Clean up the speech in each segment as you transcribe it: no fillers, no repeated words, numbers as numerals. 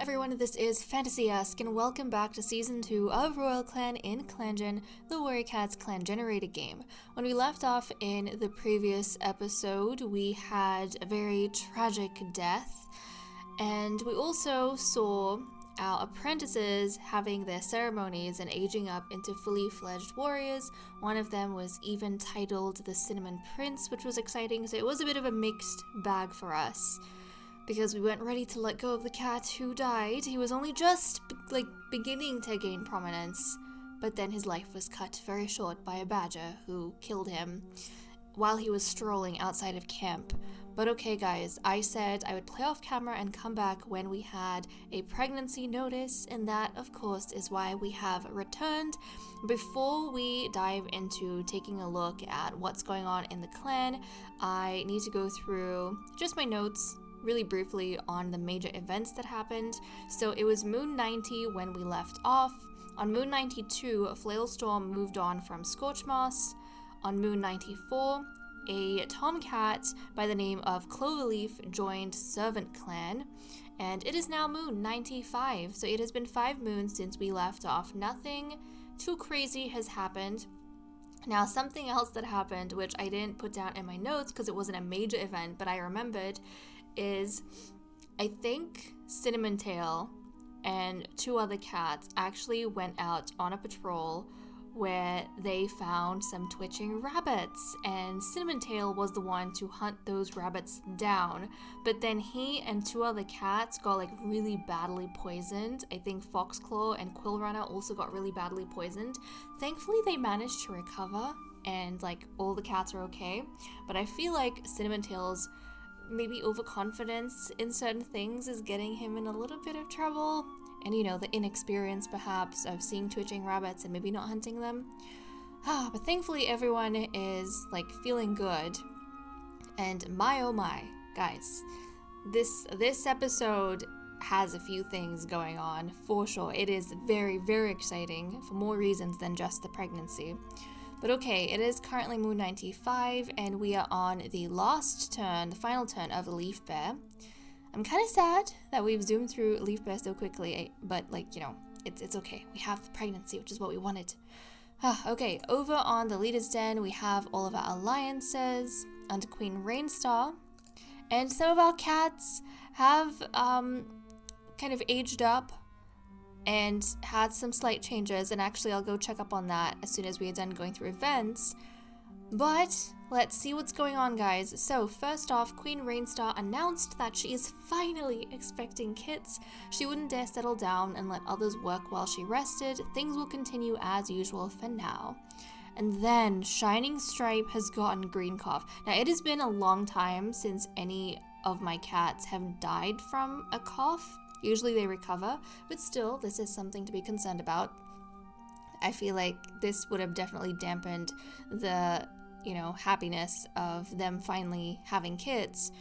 everyone, this is Fantasy-esque, and welcome back to Season 2 of Royal Clan in ClanGen, the Warrior Cats clan generated game. When we left off in the previous episode, we had a very tragic death, and we also saw our apprentices having their ceremonies and aging up into fully fledged warriors. One of them was even titled the Cinnamon Prince, which was exciting, so it was a bit of a mixed bag for us. Because we weren't ready to let go of the cat who died. He was only just, beginning to gain prominence. But then his life was cut very short by a badger who killed him while he was strolling outside of camp. But okay guys, I said I would play off camera and come back when we had a pregnancy notice, and that of course is why we have returned. Before we dive into taking a look at what's going on in the clan, I need to go through just my notes really briefly on the major events that happened. So it was Moon 90 when we left off. On Moon 92, a Flailstorm moved on from Scorchmoss. On Moon 94, a tomcat by the name of Cloverleaf joined Servant Clan, and it is now Moon 95, so it has been 5 moons since we left off. Nothing too crazy has happened. Now, something else that happened, which I didn't put down in my notes because it wasn't a major event, but I remembered, is I think Cinnamon Tail and 2 other cats actually went out on a patrol where they found some twitching rabbits, and Cinnamon Tail was the one to hunt those rabbits down, but then he and 2 other cats got really badly poisoned. I think Foxclaw and Quillrunner also got really badly poisoned. Thankfully they managed to recover and all the cats are okay, but I feel like Cinnamon Tail's maybe overconfidence in certain things is getting him in a little bit of trouble, and the inexperience perhaps of seeing twitching rabbits and maybe not hunting them. But thankfully everyone is feeling good, and my oh my guys, this episode has a few things going on for sure. It is very, very exciting for more reasons than just the pregnancy. But okay, it is currently Moon 95, and we are on the last turn, the final turn of Leaf Bear. I'm kind of sad that we've zoomed through Leaf Bear so quickly, but it's okay. We have the pregnancy, which is what we wanted. Okay, over on the Leader's Den, we have all of our alliances under Queen Rainstar, and some of our cats have kind of aged up and had some slight changes, and actually I'll go check up on that as soon as we are done going through events. But let's see what's going on, guys. So first off, Queen Rainstar announced that she is finally expecting kits. She wouldn't dare settle down and let others work while she rested. Things will continue as usual for now. And then Shining Stripe has gotten green cough. Now it has been a long time since any of my cats have died from a cough. Usually they recover, but still, this is something to be concerned about. I feel like this would have definitely dampened the, happiness of them finally having kids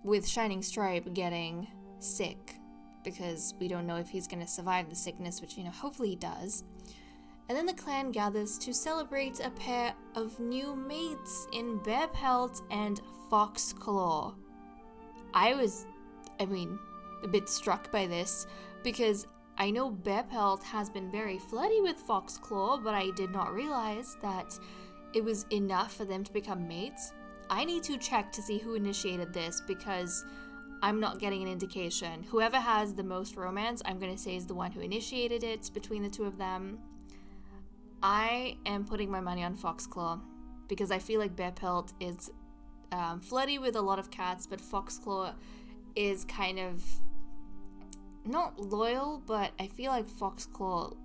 with Shining Stripe getting sick, because we don't know if he's going to survive the sickness, which, hopefully he does. And then the clan gathers to celebrate a pair of new mates in Bear Pelt and Foxclaw. I was a bit struck by this, because I know Bear Pelt has been very flirty with Foxclaw, but I did not realize that it was enough for them to become mates. I need to check to see who initiated this, because I'm not getting an indication. Whoever has the most romance, I'm going to say, is the one who initiated it between the 2 of them. I am putting my money on Foxclaw, because I feel like Bear Pelt is flirty with a lot of cats, but Foxclaw is kind of not loyal, but I feel like Foxclaw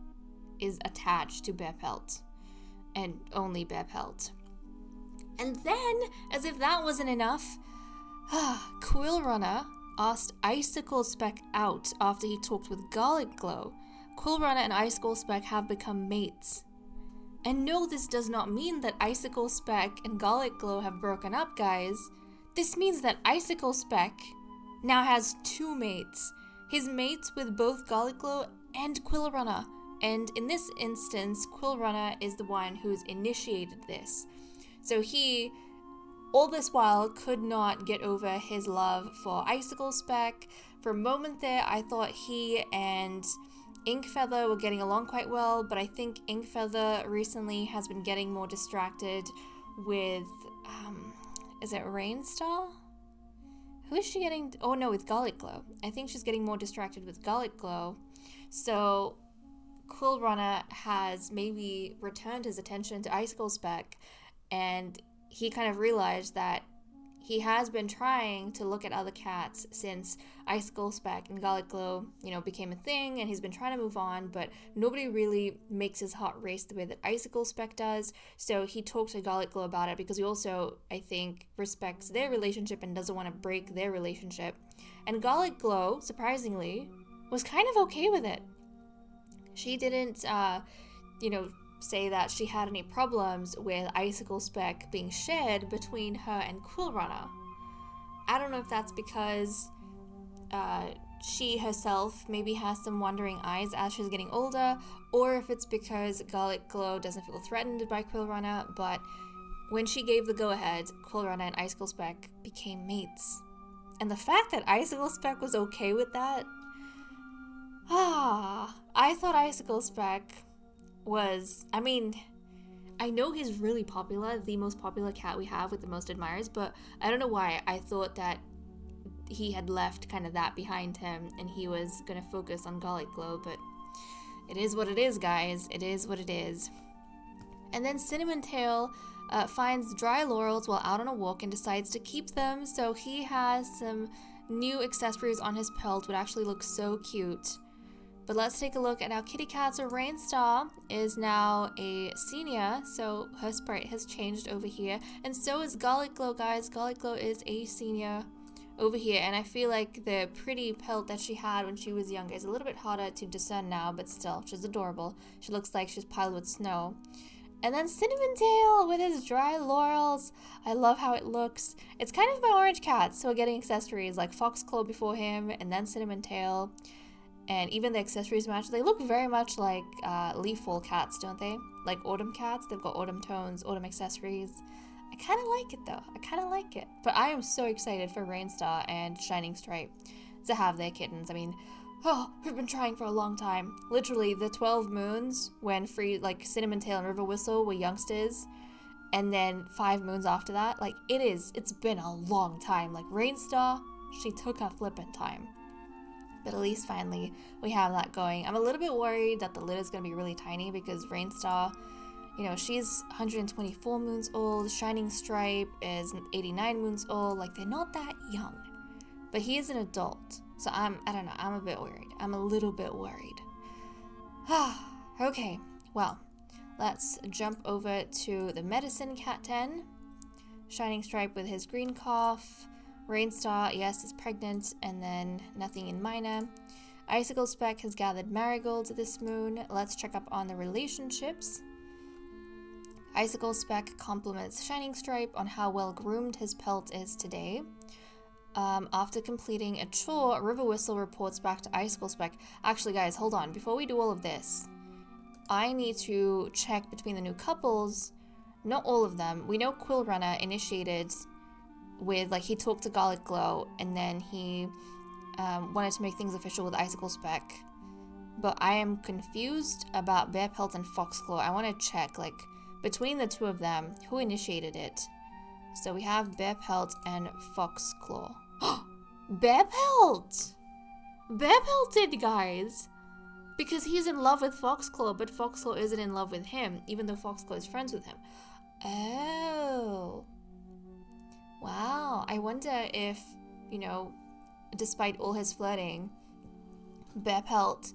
is attached to Bear Pelt, and only Bear Pelt. And then, as if that wasn't enough, Quillrunner asked Icicle Speck out after he talked with Garlic Glow. Quillrunner and Icicle Speck have become mates. And no, this does not mean that Icicle Speck and Garlic Glow have broken up, guys. This means that Icicle Speck now has 2 mates. His mates with both Garlic Glow and Quillrunner. And in this instance, Quillrunner is the one who's initiated this. So he all this while could not get over his love for Icicle Speck. For a moment there, I thought he and Inkfeather were getting along quite well, but I think Inkfeather recently has been getting more distracted with, is it Rainstar? Who is she getting? Oh no, with Garlic Glow. I think she's getting more distracted with Garlic Glow. So Quill Runner has maybe returned his attention to Icicle Speck, and he kind of realized that he has been trying to look at other cats since Icicle Speck and Garlic Glow, became a thing, and he's been trying to move on, but nobody really makes his heart race the way that Icicle Speck does. So he talked to Garlic Glow about it because he also, I think, respects their relationship and doesn't want to break their relationship. And Garlic Glow, surprisingly, was kind of okay with it. She didn't, say that she had any problems with Icicle Speck being shared between her and Quill Runner. I don't know if that's because she herself maybe has some wandering eyes as she's getting older, or if it's because Garlic Glow doesn't feel threatened by Quill Runner, but when she gave the go-ahead, Quill Runner and Icicle Speck became mates. And the fact that Icicle Speck was okay with that, I thought Icicle Speck was, I know he's really popular, the most popular cat we have with the most admirers, but I don't know why I thought that he had left kind of that behind him and he was going to focus on Garlic Glow, but it is what it is, guys. It is what it is. And then Cinnamon Tail finds dry laurels while out on a walk and decides to keep them, so he has some new accessories on his pelt, which actually looks so cute. But let's take a look at our kitty cat. So Rainstar is now a senior, so her sprite has changed over here. And so is Garlic Glow, guys. Garlic Glow is a senior over here. And I feel like the pretty pelt that she had when she was younger is a little bit harder to discern now, but still, she's adorable. She looks like she's piled with snow. And then Cinnamon Tail with his dry laurels. I love how it looks. It's kind of my orange cat, so we're getting accessories like Foxclaw before him, and then Cinnamon Tail. And even the accessories match. They look very much like Leafall cats, don't they? Like autumn cats. They've got autumn tones, autumn accessories. I kind of like it, though. I kind of like it. But I am so excited for Rainstar and Shining Stripe to have their kittens. We've been trying for a long time. Literally, the 12 moons when Cinnamon Tail and River Whistle were youngsters. And then 5 moons after that. It's been a long time. Rainstar, she took her flippin' time. But at least finally we have that going. I'm a little bit worried that the litter is going to be really tiny because Rainstar, she's 124 moons old. Shining Stripe is 89 moons old. They're not that young. But he is an adult. So I don't know. I'm a bit worried. I'm a little bit worried. Okay. Well, let's jump over to the Medicine Cat 10. Shining Stripe with his green cough. Rainstar, yes, is pregnant, and then nothing in minor. Icicle Speck has gathered marigolds this moon. Let's check up on the relationships. Icicle Speck compliments Shining Stripe on how well groomed his pelt is today. After completing a chore, River Whistle reports back to Icicle Speck. Actually, guys, hold on. Before we do all of this, I need to check between the new couples. Not all of them. We know Quill Runner initiated with, he talked to Garlic Glow, and then he wanted to make things official with Icicle Speck. But I am confused about Bear Pelt and Foxclaw. I want to check, between the two of them, who initiated it. So we have Bear Pelt and Foxclaw. Bear Pelt! Bear Pelt did, guys! Because he's in love with Foxclaw, but Foxclaw isn't in love with him, even though Foxclaw is friends with him. Oh... Wow, I wonder if, despite all his flirting, Bear Pelt,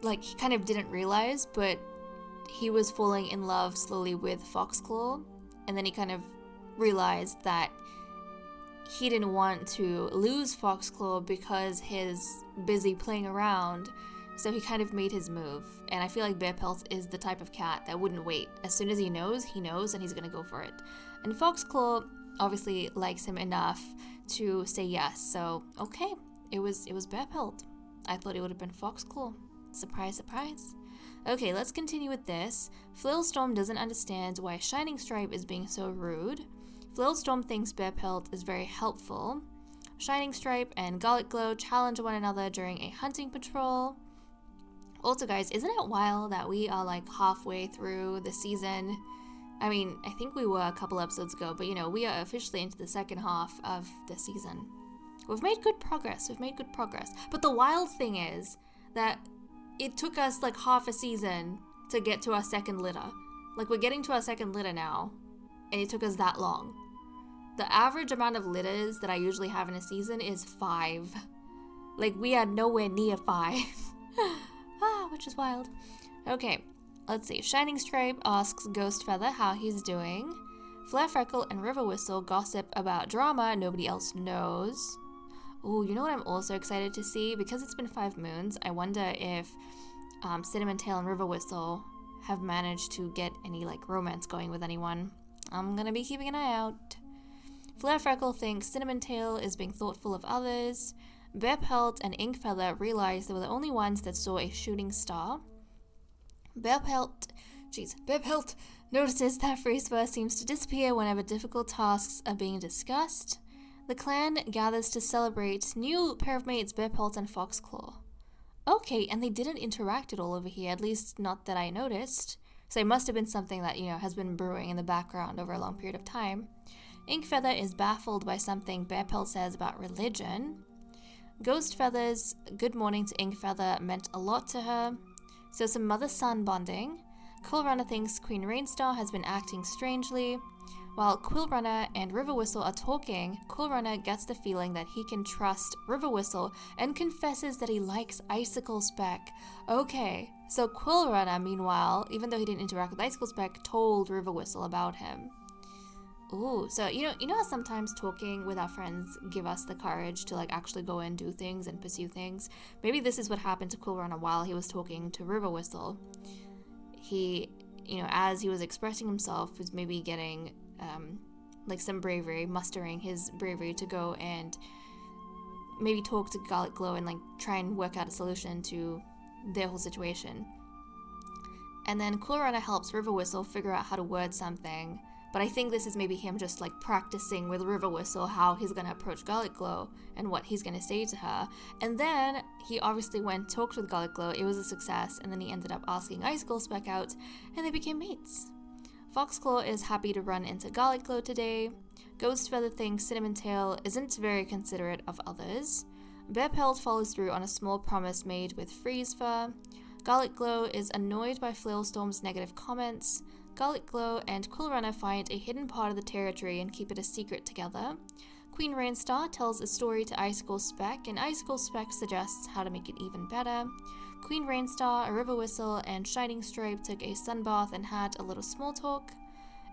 he kind of didn't realize, but he was falling in love slowly with Foxclaw, and then he kind of realized that he didn't want to lose Foxclaw because he's busy playing around, so he kind of made his move. And I feel like Bear Pelt is the type of cat that wouldn't wait. As soon as he knows, and he's gonna go for it. And Foxclaw obviously likes him enough to say yes, so okay, it was Bear Pelt. I thought it would have been Foxclaw. Surprise, surprise. Okay, let's continue with this. Flillstorm doesn't understand why Shining Stripe is being so rude. Flailstorm thinks Bearpelt is very helpful. Shining Stripe and Garlic Glow challenge one another during a hunting patrol. Also, guys, isn't it wild that we are like halfway through the season? I mean, I think we were a couple episodes ago, but we are officially into the second half of the season. We've made good progress. But the wild thing is that it took us like half a season to get to our second litter. Like, we're getting to our second litter now, and it took us that long. The average amount of litters that I usually have in a season is 5. Like, we are nowhere near 5. Which is wild. Okay, let's see. Shining Stripe asks Ghost Feather how he's doing. Flare Freckle and River Whistle gossip about drama nobody else knows. Ooh, you know what I'm also excited to see? Because it's been 5 moons, I wonder if Cinnamon Tail and River Whistle have managed to get any like romance going with anyone. I'm gonna be keeping an eye out. Flare Freckle thinks Cinnamon Tail is being thoughtful of others. Bearpelt and Inkfeather realized they were the only ones that saw a shooting star. Bearpelt notices that Freezefur seems to disappear whenever difficult tasks are being discussed. The clan gathers to celebrate new pair of mates Bearpelt and Foxclaw. Okay, and they didn't interact at all over here, at least not that I noticed. So it must have been something that, has been brewing in the background over a long period of time. Inkfeather is baffled by something Bearpelt says about religion. Ghost Feather's good morning to Inkfeather meant a lot to her. So some mother-son bonding. Quillrunner thinks Queen Rainstar has been acting strangely. While Quillrunner and River Whistle are talking, Quillrunner gets the feeling that he can trust River Whistle and confesses that he likes Icicle Speck. Okay, so Quillrunner, meanwhile, even though he didn't interact with Icicle Speck, told River Whistle about him. Ooh, so you know how sometimes talking with our friends give us the courage to like actually go and do things and pursue things? Maybe this is what happened to Quillrunner while he was talking to River Whistle. He, as he was expressing himself, was maybe getting like some bravery, mustering his bravery to go and maybe talk to Garlic Glow and like try and work out a solution to their whole situation. And then Quillrunner helps River Whistle figure out how to word something. But I think this is maybe him just like practicing with River Whistle how he's going to approach Garlic Glow and what he's going to say to her. And then he obviously went and talked with Garlic Glow. It was a success. And then he ended up asking Icicle Speck out and they became mates. Foxclaw is happy to run into Garlic Glow today. Ghost Feather thinks Cinnamon Tail isn't very considerate of others. Bearpelt follows through on a small promise made with Freezefur. Garlic Glow is annoyed by Flailstorm's negative comments. Garlic Glow and Quillrunner find a hidden part of the territory and keep it a secret together. Queen Rainstar tells a story to Icicle Speck, and Icicle Speck suggests how to make it even better. Queen Rainstar, a River Whistle, and Shining Stripe took a sunbath and had a little small talk.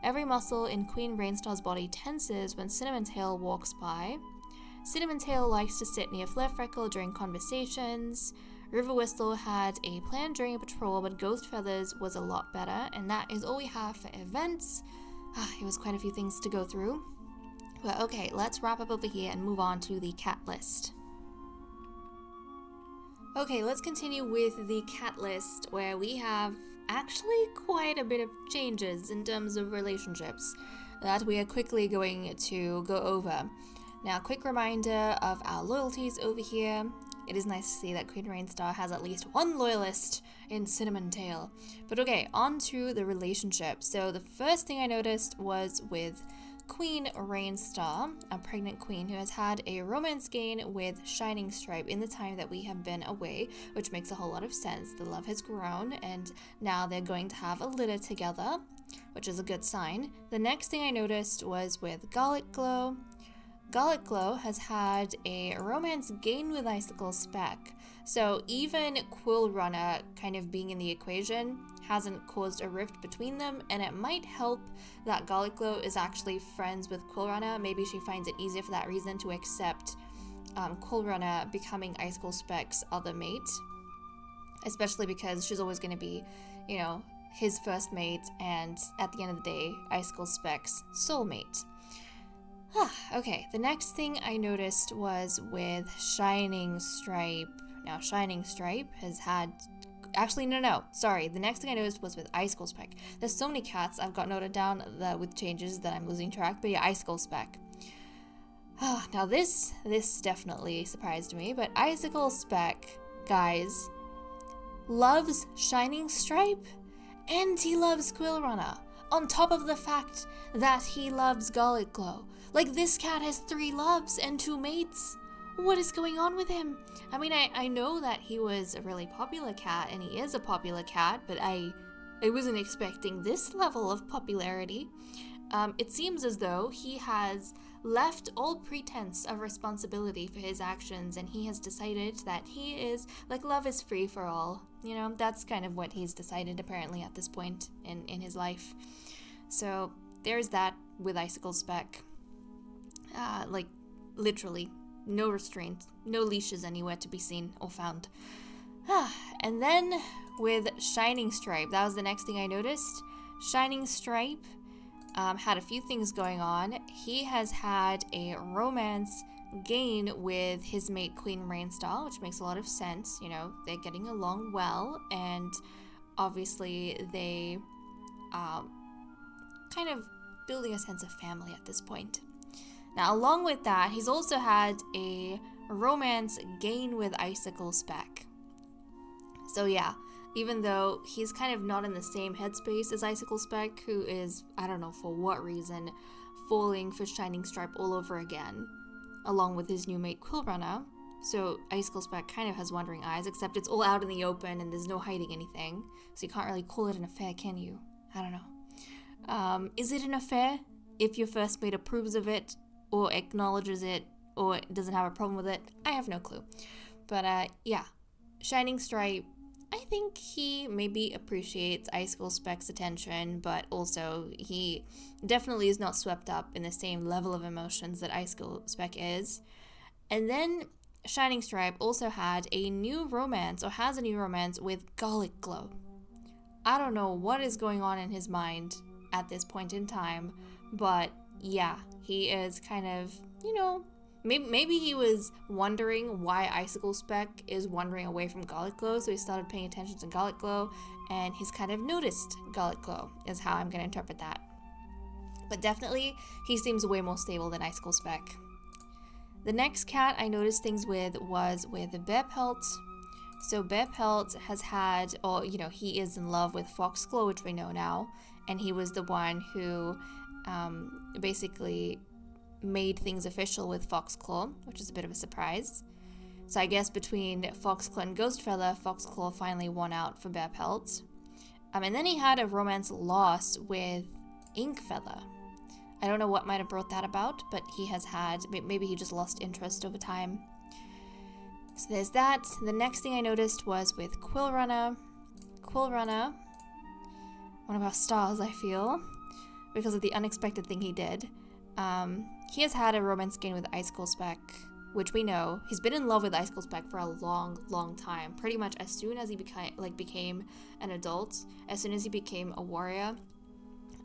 Every muscle in Queen Rainstar's body tenses when Cinnamon Tail walks by. Cinnamon Tail likes to sit near Flare Freckle during conversations. River Whistle had a plan during a patrol, but Ghost Feathers was a lot better, and that is all we have for events. It was quite a few things to go through. But okay, let's wrap up over here and move on to the cat list. Okay, let's continue with the cat list, where we have actually quite a bit of changes in terms of relationships that we are quickly going to go over. Now, quick reminder of our loyalties over here. It is nice to see that Queen Rainstar has at least one loyalist in Cinnamon Tail. But okay, on to the relationship. So the first thing I noticed was with Queen Rainstar, a pregnant queen who has had a romance gain with Shining Stripe in the time that we have been away, which makes a whole lot of sense. The love has grown, and now they're going to have a litter together, which is a good sign. The next thing I noticed was with Garlic Glow. Garlic Glow has had a romance gain with Icicle Speck, so even Quillrunner kind of being in the equation hasn't caused a rift between them, and it might help that Garlic Glow is actually friends with Quillrunner. Maybe she finds it easier for that reason to accept Quillrunner becoming Icicle Speck's other mate, especially because she's always going to be, his first mate, and at the end of the day, Icicle Speck's soulmate. Okay, the next thing I noticed was with Shining Stripe. Now, Shining Stripe has had actually, no, sorry. The next thing I noticed was with Icicle Speck. There's so many cats I've got noted down with changes that I'm losing track, but yeah, Icicle Speck. Now this definitely surprised me, but Icicle Speck, guys, loves Shining Stripe, and he loves Quill Runner, on top of the fact that he loves Garlic Glow. Like, this cat has 3 loves and 2 mates. What is going on with him? I mean, I know that he was a really popular cat, and he is a popular cat, but I wasn't expecting this level of popularity. It seems as though he has left all pretense of responsibility for his actions, and he has decided that he is, like, love is free for all. You know, that's kind of what he's decided apparently at this point in his life. So there's that with Icicle Speck. Like, literally, no restraint, no leashes anywhere to be seen or found. And then with Shining Stripe, that was the next thing I noticed. Shining Stripe had a few things going on. He has had a romance gain with his mate Queen Rainstar, which makes a lot of sense. You know, they're getting along well, and obviously they kind of building a sense of family at this point. Now, along with that, he's also had a romance gain with Icicle Speck. So yeah, even though he's kind of not in the same headspace as Icicle Speck, who is, I don't know for what reason, falling for Shining Stripe all over again, along with his new mate Quill Runner. So Icicle Speck kind of has wandering eyes, except it's all out in the open and there's no hiding anything. So you can't really call it an affair, can you? I don't know. Is it an affair if your first mate approves of it, or acknowledges it, or doesn't have a problem with it? I have no clue. But yeah, Shining Stripe, I think he maybe appreciates Icicle Speck's attention, but also he definitely is not swept up in the same level of emotions that Icicle Speck is. And then Shining Stripe also had a new romance, or has a new romance, with Garlic Glow. I don't know what is going on in his mind at this point in time, but yeah, he is kind of, you know, maybe he was wondering why Icicle Speck is wandering away from Garlic Glow, so he started paying attention to Garlic Glow, and he's kind of noticed Garlic Glow, is how I'm going to interpret that. But definitely, he seems way more stable than Icicle Speck. The next cat I noticed things with was with Bear Pelt. So Bear Pelt has had, or, you know, he is in love with Foxglow, which we know now, and he was the one who basically made things official with Foxclaw, which is a bit of a surprise. So I guess between Foxclaw and Ghostfeather, Foxclaw finally won out for Bear Pelt. And then he had a romance lost with Inkfeather. I don't know what might have brought that about, but he has had, maybe he just lost interest over time. So there's that. The next thing I noticed was with Quill Runner. Quill Runner, one of our stars, I feel, because of the unexpected thing he did. He has had a romance gain with Icicle Speck, which we know. He's been in love with Icicle Speck for a long time. Pretty much as soon as he became an adult, as soon as he became a warrior,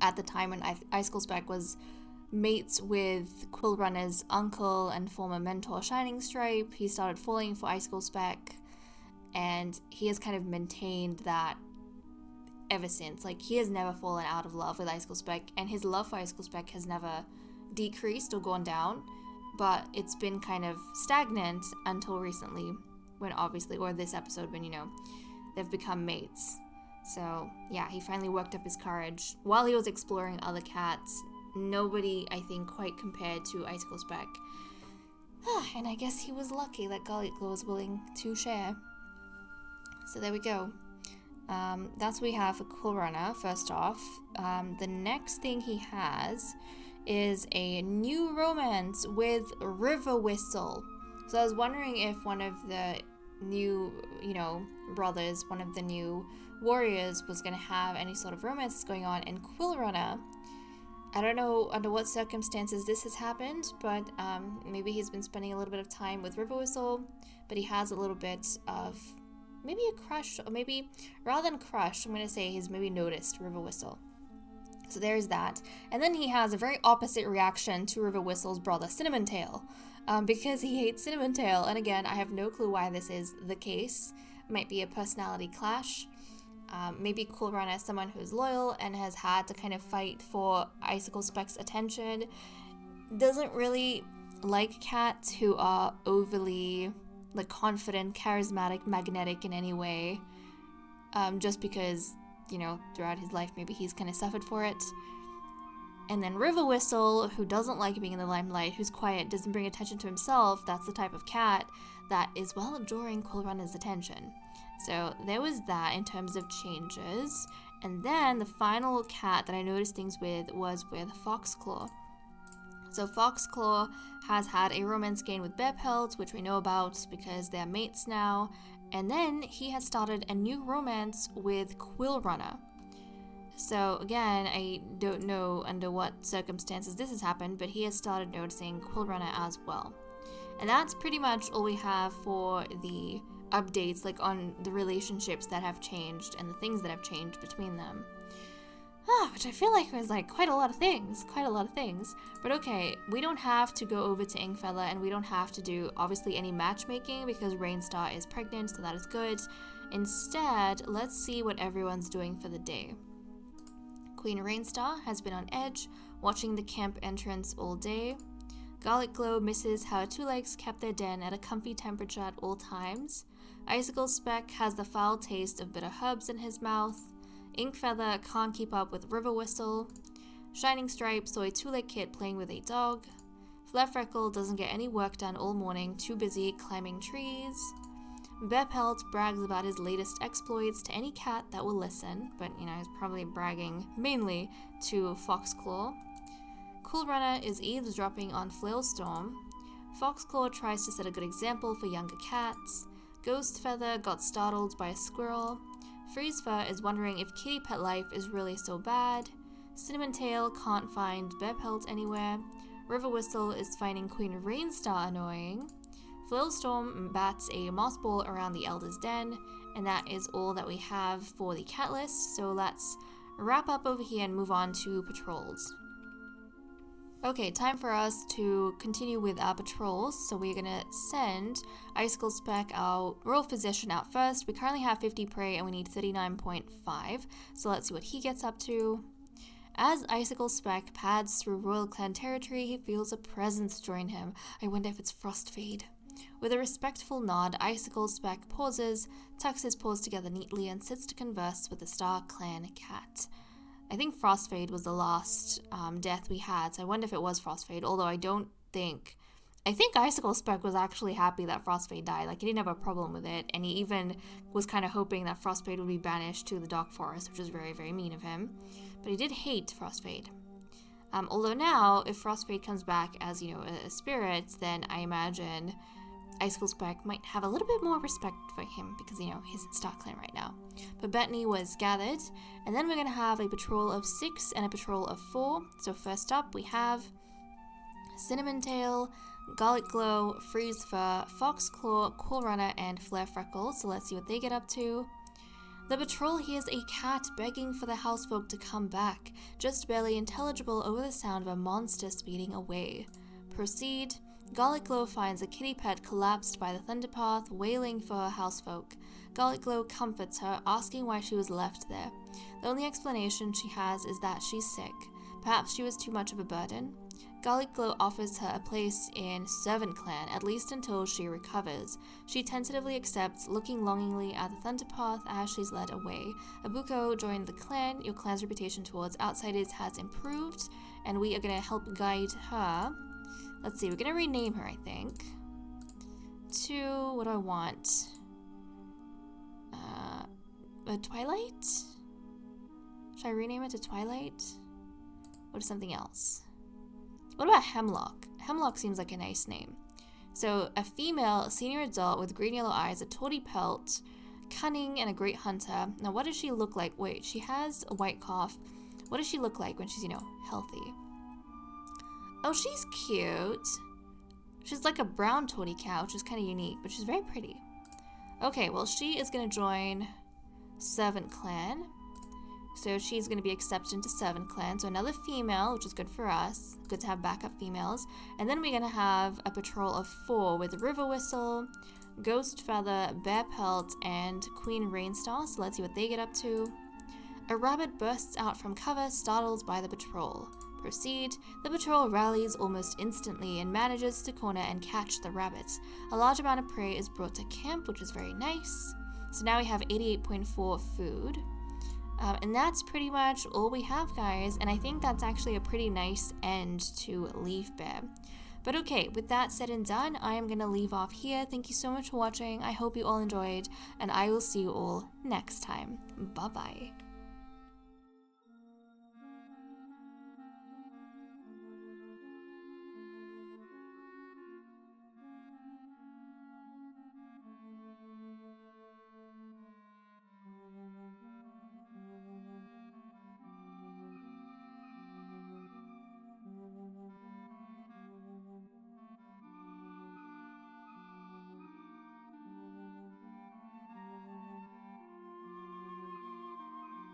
at the time when Icicle Speck was mates with Quill Runner's uncle and former mentor Shining Stripe, he started falling for Icicle Speck, and he has kind of maintained that ever since. Like, he has never fallen out of love with Icicle Speck, and his love for Icicle Speck has never decreased or gone down, but it's been kind of stagnant until recently, when obviously, or this episode, when, you know, they've become mates. So yeah, he finally worked up his courage while he was exploring other cats. Nobody, I think, quite compared to Icicle Speck. And I guess he was lucky that Garlic Glow was willing to share. So there we go. That's what we have for Quill Runner, first off. The next thing he has is a new romance with River Whistle. So I was wondering if one of the new, you know, brothers, one of the new warriors was going to have any sort of romances going on. And Quill Runner, I don't know under what circumstances this has happened, but maybe he's been spending a little bit of time with River Whistle, but he has a little bit of maybe a crush, or maybe rather than crush, I'm going to say he's maybe noticed River Whistle. So there's that. And then he has a very opposite reaction to River Whistle's brother, Cinnamon Tail, because he hates Cinnamon Tail. And again, I have no clue why this is the case. It might be a personality clash. Maybe Cool Runner is someone who's loyal and has had to kind of fight for Icicle Speck's attention. Doesn't really like cats who are overly like confident, charismatic, magnetic in any way. Just because, you know, throughout his life maybe he's kind of suffered for it. And then River Whistle, who doesn't like being in the limelight, who's quiet, doesn't bring attention to himself. That's the type of cat that is well drawing Cool Runner's attention. So there was that in terms of changes. And then the final cat that I noticed things with was with Foxclaw. So Foxclaw has had a romance gain with Bearpelt, which we know about because they're mates now. And then he has started a new romance with Quill Runner. So again, I don't know under what circumstances this has happened, but he has started noticing Quill Runner as well. And that's pretty much all we have for the updates, like on the relationships that have changed and the things that have changed between them. Which I feel like was like quite a lot of things. But okay, we don't have to go over to Inkfella, and we don't have to do obviously any matchmaking because Rainstar is pregnant, so that is good. Instead, let's see what everyone's doing for the day. Queen Rainstar has been on edge, watching the camp entrance all day. Garlic Glow misses how her two legs kept their den at a comfy temperature at all times. Icicle Speck has the foul taste of bitter herbs in his mouth. Inkfeather can't keep up with River Whistle. Shining Stripe saw a two-leg kid playing with a dog. Fleffreckle doesn't get any work done all morning, too busy climbing trees. Bearpelt brags about his latest exploits to any cat that will listen, but you know, he's probably bragging mainly to Foxclaw. Cool Runner is eavesdropping on Flailstorm. Foxclaw tries to set a good example for younger cats. Ghost Feather got startled by a squirrel. Freezefur is wondering if kitty pet life is really so bad. Cinnamon Tail can't find Bearpelt anywhere. River Whistle is finding Queen Rainstar annoying. Flailstorm bats a moss ball around the Elder's Den, and that is all that we have for the cat list, so let's wrap up over here and move on to patrols. Okay, time for us to continue with our patrols, so we're gonna send Icicle Speck, our royal physician, out first. We currently have 50 prey and we need 39.5, so let's see what he gets up to. As Icicle Speck pads through Royal Clan territory, he feels a presence join him. I wonder if it's Frostfade. With a respectful nod, Icicle Speck pauses, tucks his paws together neatly, and sits to converse with the Star Clan cat. I think Frostfade was the last death we had, so I wonder if it was Frostfade, although I think Icicle Speck was actually happy that Frostfade died. Like, he didn't have a problem with it, and he even was kind of hoping that Frostfade would be banished to the Dark Forest, which was very, very mean of him. But he did hate Frostfade. Although now, if Frostfade comes back as, you know, a spirit, then I imagine Icicle Speck might have a little bit more respect for him because, you know, he's in Star Clan right now. But Bettany was gathered, and then we're going to have a patrol of 6 and a patrol of 4. So first up, we have Cinnamon Tail, Garlic Glow, Freezefur, Foxclaw, Cool Runner, and Flare-Freckle. So let's see what they get up to. The patrol hears a cat begging for the housefolk to come back, just barely intelligible over the sound of a monster speeding away. Proceed. Garlic Glow finds a kitty pet collapsed by the thunderpath, wailing for her housefolk. Garlic Glow comforts her, asking why she was left there. The only explanation she has is that she's sick. Perhaps she was too much of a burden. Garlic Glow offers her a place in Servant Clan, at least until she recovers. She tentatively accepts, looking longingly at the thunderpath as she's led away. Abuko joined the clan. Your clan's reputation towards outsiders has improved, and we are going to help guide her. Let's see, we're going to rename her, I think, to, what do I want? Twilight? Should I rename it to Twilight? Or to something else? What about Hemlock? Hemlock seems like a nice name. So, a female senior adult with green yellow eyes, a tawny pelt, cunning, and a great hunter. Now, what does she look like? Wait, she has a white cough. What does she look like when she's, you know, healthy? Oh, she's cute. She's like a brown tawny cow, which is kind of unique, but she's very pretty. Okay, well, she is going to join Servant Clan. So she's going to be accepted into Servant Clan. So another female, which is good for us. Good to have backup females. And then we're going to have a patrol of 4 with River Whistle, Ghost Feather, Bear Pelt, and Queen Rainstar, so let's see what they get up to. A rabbit bursts out from cover, startled by the patrol. Proceed. The patrol rallies almost instantly and manages to corner and catch the rabbit. A large amount of prey is brought to camp, which is very nice. So now we have 88.4 food. And that's pretty much all we have, guys, and I think that's actually a pretty nice end to Leaf Bear. But okay, with that said and done, I am going to leave off here. Thank you so much for watching. I hope you all enjoyed, and I will see you all next time. Bye-bye.